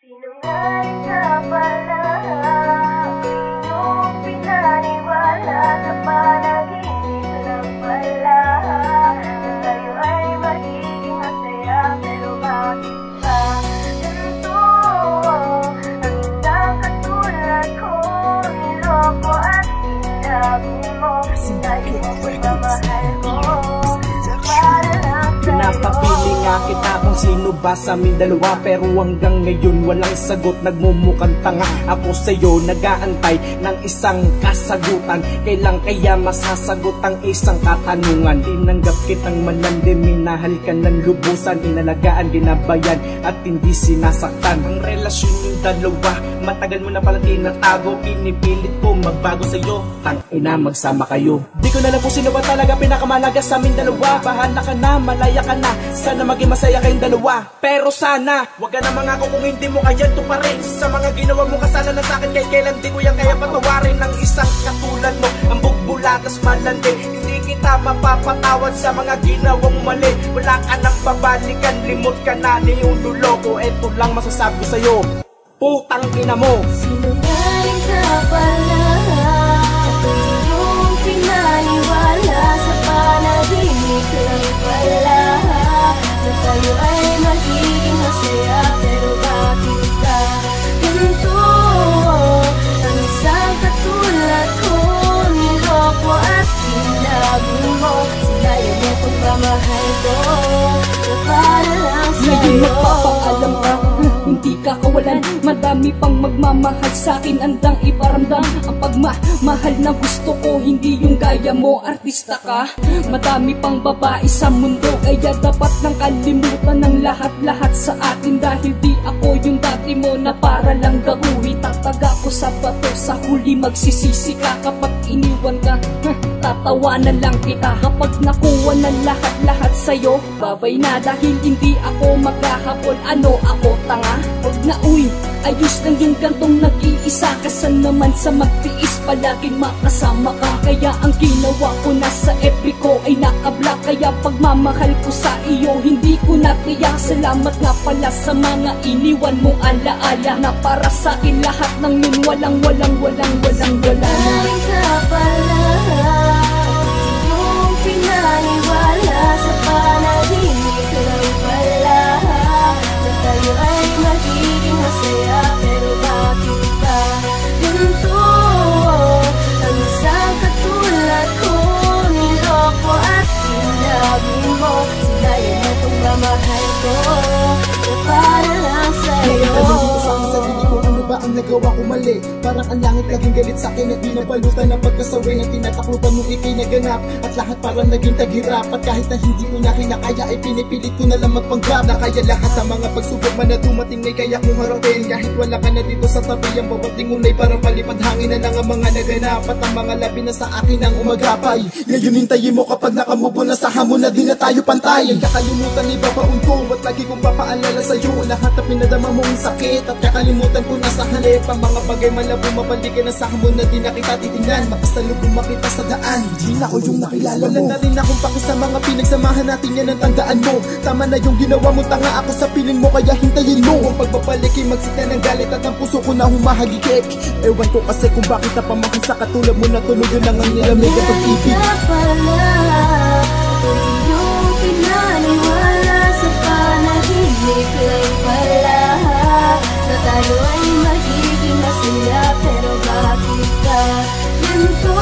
Sinungaling ka pala, iyong pinaniwala sa panaginip lang pala. Tayo ay magiging masaya, pero bakit ba ganito? Ang isang katulad ko, niloko at sinabi mo, tayo ang pagmamahal ko. Pinapapili nga kita kung sino ba sa amin dalawa, pero hanggang ngayon walang sagot, nagmumukhang tanga ako sa'yo, nag-aantay ng isang kasagutan. Kailan kaya masasagot ang isang katanungan? Tinanggap kitang malandi, minahal ka ng lubusan, inalagaan, ginabayan at hindi sinasaktan. Ang relasyon yung dalawa, matagal mo na pala tinatago, pinipilit ko magbago sa'yo, tangina magsama kayo. Di ko na alam kung sino ba talaga pinakamalaga sa amin dalawa. Bahala ka na, malaya ka na, sana maging masaya kayong dalawa. Pero sana, wag ka na mangako kung hindi mo kaya tuparin. Sa mga ginawa mo kasalanan sa akin, kahit kailan di ko yan kaya patawarin. Ng isang katulad mo, ang bugbulatas malandi, hindi kita mapapatawad sa mga ginawang mali. Wala ka nang babalikan, limot ka na niyululoko. Eto lang masasabi ko sa'yo, putang ina mo. Sinungaling ka pala, ako iyong pinaniwala sa panaginip lang pala. Na tayo ay magiging masaya, pero bakit ka ganito? Ang isang katulad ko, niloko at sinabi mo, sinayaw mo pagmamahal ko, na para lang Ngayon sa'yo. magpapaalam ka, hindi ka kawalan. Madami pang magmamahal sa'kin, andang iparamdam ang pagmamahal na gusto ko. Hindi yung gaya mo, artista ka. Madami pang babae sa mundo, kaya dapat nang kalimutan ng lahat-lahat sa atin. Dahil di ako yung dati mo na para lang gauwi. Tataga ko sa bato, sa huli magsisisi ka. Kapag iniwan ka, tatawanan lang kita. Kapag nakuha na lahat-lahat sa'yo, babay na dahil hindi ako maghahabol. Ano ako, tanga? Huwag na uy, ayos lang yung gantong nag-iisa. Kasan naman sa magtiis, palaging makasama ka. Kaya ang ginawa ko nasa FB ko ay nakablock. Kaya pagmamahal ko sa iyo, hindi ko natiya. Salamat nga pala sa mga iniwan mong alaala, na para sa akin lahat ng yun walang wala. Sinungaling ka pala, iyong pinaniwala sa panaginip lang pala. Na tayo ay magiging masaya, pero bakit ka ganito? Ang isang katulad ko, niloko at sinabi mo, sinayaw mo pagmamahal ko, na para lang sa'yo. Naitanong ko sa aking sarili ko, ano ba ang nagawa ko mali? Parang ang langit naging galit sa akin at binabalutan ng pagkasaway na tinatakutan mong ikay naganap. At lahat parang naging taghirap, at kahit na hindi ko na kinakaya ay pinipilit ko na lang magpanggap. Na kaya lahat ng mga pagsubok man na dumating ay kaya kong harapin. Kahit wala ka na dito sa tabi, ang bawat lingon ay parang palipad hangin na lang ang mga naganap. At ang mga labi na sa akin ang umagapay, ngayon hintayin mo kapag nakamubo na sa hamon na di na tayo pantay. Kakalimutan ni babaon ko at lagi kong papaalala sa'yo lahat na pinadama mong sakit. At kakalimutan ko na sa halip ang mga bagay malabo, mabalikan na sa hamon na di na kita titingnan. Makasalubong makita sa daan, di na ako yung nakilala mo. Wala na rin akong paki sa mga pinagsamahan natin, yan ang tandaan mo. Tama na yung ginawa mo, tanga ako sa piling mo, kaya hintayin mo ang pagbabalik ay magsita ng galit at ang puso ko na humahagikik. Ewan ko kasi kung bakit napamahal sa katulad mo na tuloy yun lang ang nilamig at pag-ibig. Ka pala, ako iyong pinaniwala sa panaginip lang pala. Na tayo ay magiging masaya, pero bakit ka ganito?